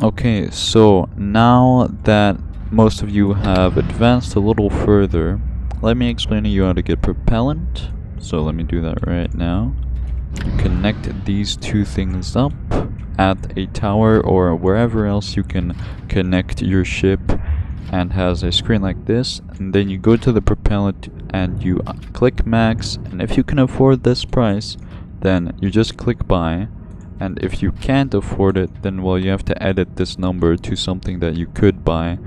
Okay, so now that most of you have advanced a little further, let me explain to you how to get propellant. So let me do that right now. You connect these two things up at a tower or wherever else you can connect your ship, and has a screen like this, and then you go to the propellant and you click max, and if you can afford this price then you just click buy, and if you can't afford it then well you have to edit this number to something that you could buy.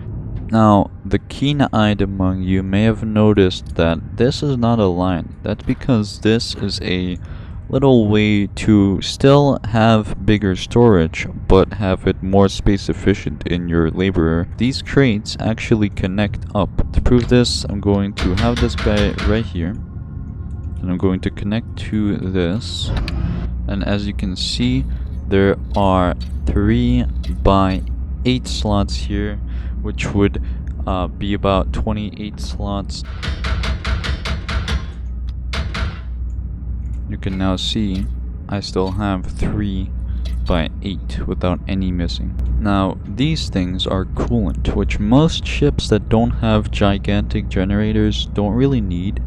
Now the keen-eyed among you may have noticed that this is not aligned. That's because this is a little way to still have bigger storage but have it more space efficient in your laborer. These crates actually connect up. To prove this, I'm going to have this guy right here and I'm going to connect to this, and as you can see there are 3 by 8 slots here, which would be about 28 slots. You can now see I still have 3 by 8 without any missing. Now these things are coolant, which most ships that don't have gigantic generators don't really need.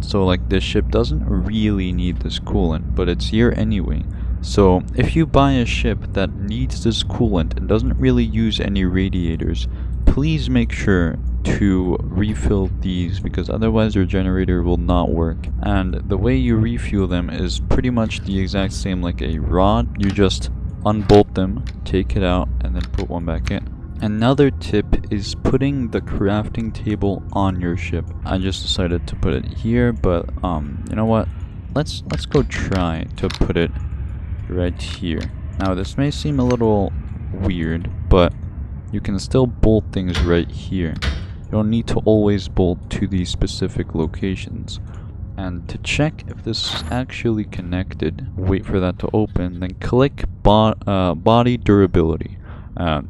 So like this ship doesn't really need this coolant, but it's here anyway. So if you buy a ship that needs this coolant and doesn't really use any radiators, please make sure to refill these, because otherwise your generator will not work. And the way you refuel them is pretty much the exact same like a rod. You just unbolt them, take it out, and then put one back in. Another tip is putting the crafting table on your ship. I just decided to put it here, but you know what? Let's go try to put it right here. Now this may seem a little weird, but you can still bolt things right here. You don't need to always bolt to these specific locations. And to check if this is actually connected, wait for that to open, then click body durability.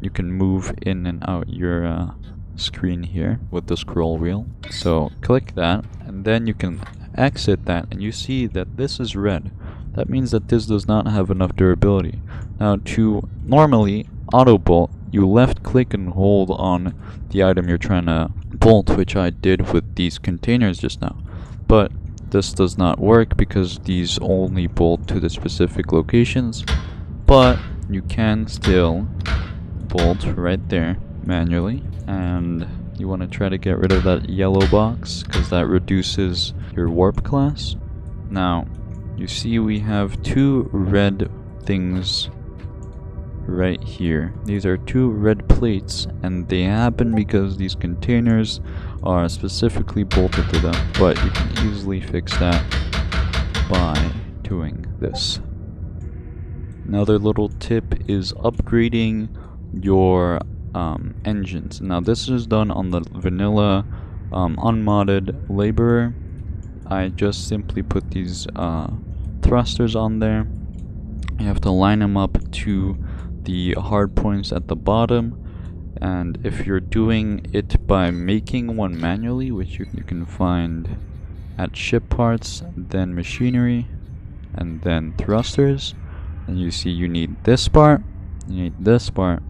You can move in and out your screen here with the scroll wheel. So click that, and then you can exit that, and you see that this is red. That means that this does not have enough durability. Now to normally auto bolt, you left click and hold on the item you're trying to bolt, which I did with these containers just now. But this does not work because these only bolt to the specific locations. But you can still bolt right there manually, and you want to try to get rid of that yellow box because that reduces your warp class. Now you see we have 2 red things right here. These are 2 red plates, and they happen because these containers are specifically bolted to them, but you can easily fix that by doing this. Another little tip is upgrading your engines. Now this is done on the vanilla unmodded laborer. I just simply put these thrusters on there. You have to line them up to the hard points at the bottom, and if you're doing it by making one manually, which you can find at ship parts, then machinery, and then thrusters, and you see you need this part, you need this part,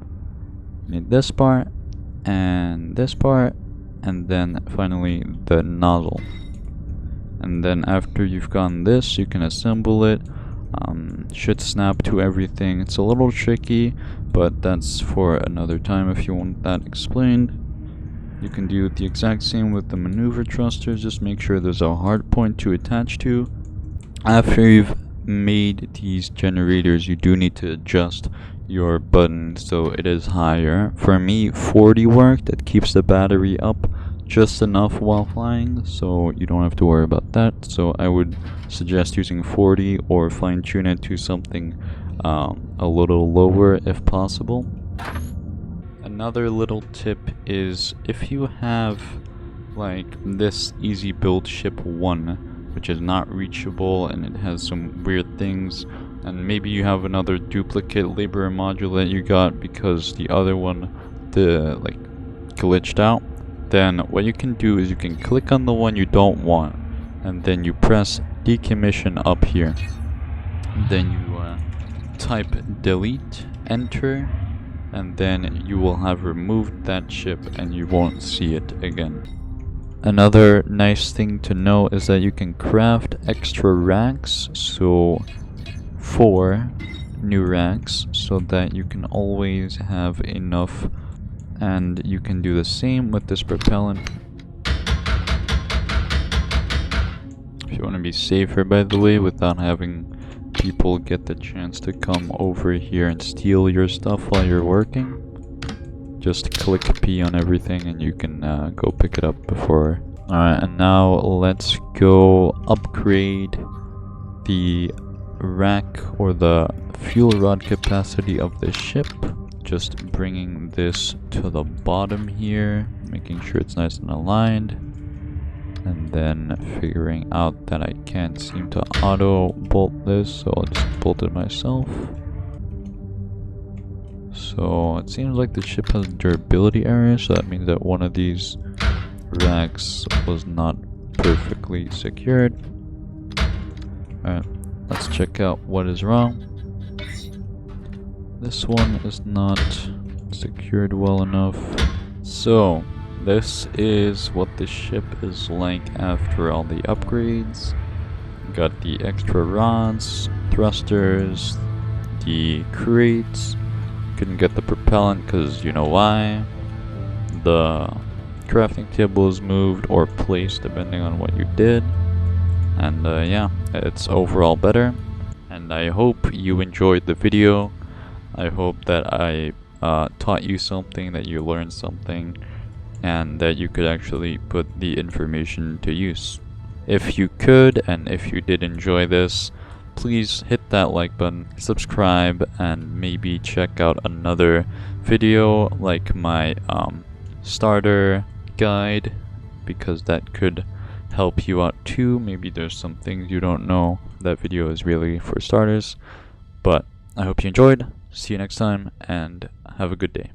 you need this part, and this part, and then finally the nozzle. And then after you've gotten this, you can assemble it. Should snap to everything. It's a little tricky, but that's for another time if you want that explained. You can do the exact same with the maneuver thrusters. Just make sure there's a hard point to attach to. After you've made these generators, you do need to adjust your button so it is higher. For me, 40 worked. That keeps the battery up just enough while flying, so you don't have to worry about that. So I would suggest using 40 or fine tune it to something a little lower if possible. Another little tip is if you have like this easy build ship 1, which is not reachable and it has some weird things, and maybe you have another duplicate laborer module that you got because the other one glitched out, then what you can do is you can click on the one you don't want, and then you press decommission up here. Then you type delete, enter, and then you will have removed that ship and you won't see it again. Another nice thing to know is that you can craft extra racks, so 4 new racks, so that you can always have enough, and you can do the same with this propellant. If you want to be safer, by the way, without having people get the chance to come over here and steal your stuff while you're working, just click P on everything and you can go pick it up before. Alright, and now let's go upgrade the rack or the fuel rod capacity of the ship. Just bringing this to the bottom here, making sure it's nice and aligned, and then figuring out that I can't seem to auto bolt this, so I'll just bolt it myself. So it seems like the ship has durability errors, so that means that one of these racks was not perfectly secured. Alright, let's check out what is wrong. This one is not secured well enough. So this is what the ship is like after all the upgrades. Got the extra rods, thrusters, the crates. Couldn't get the propellant because you know why. The crafting table is moved or placed depending on what you did. And yeah, it's overall better. And I hope you enjoyed the video. I hope that I taught you something, that you learned something, and that you could actually put the information to use. If you could, and if you did enjoy this, please hit that like button, subscribe, and maybe check out another video like my starter guide, because that could help you out too. Maybe there's some things you don't know. That video is really for starters. But I hope you enjoyed. See you next time, and have a good day.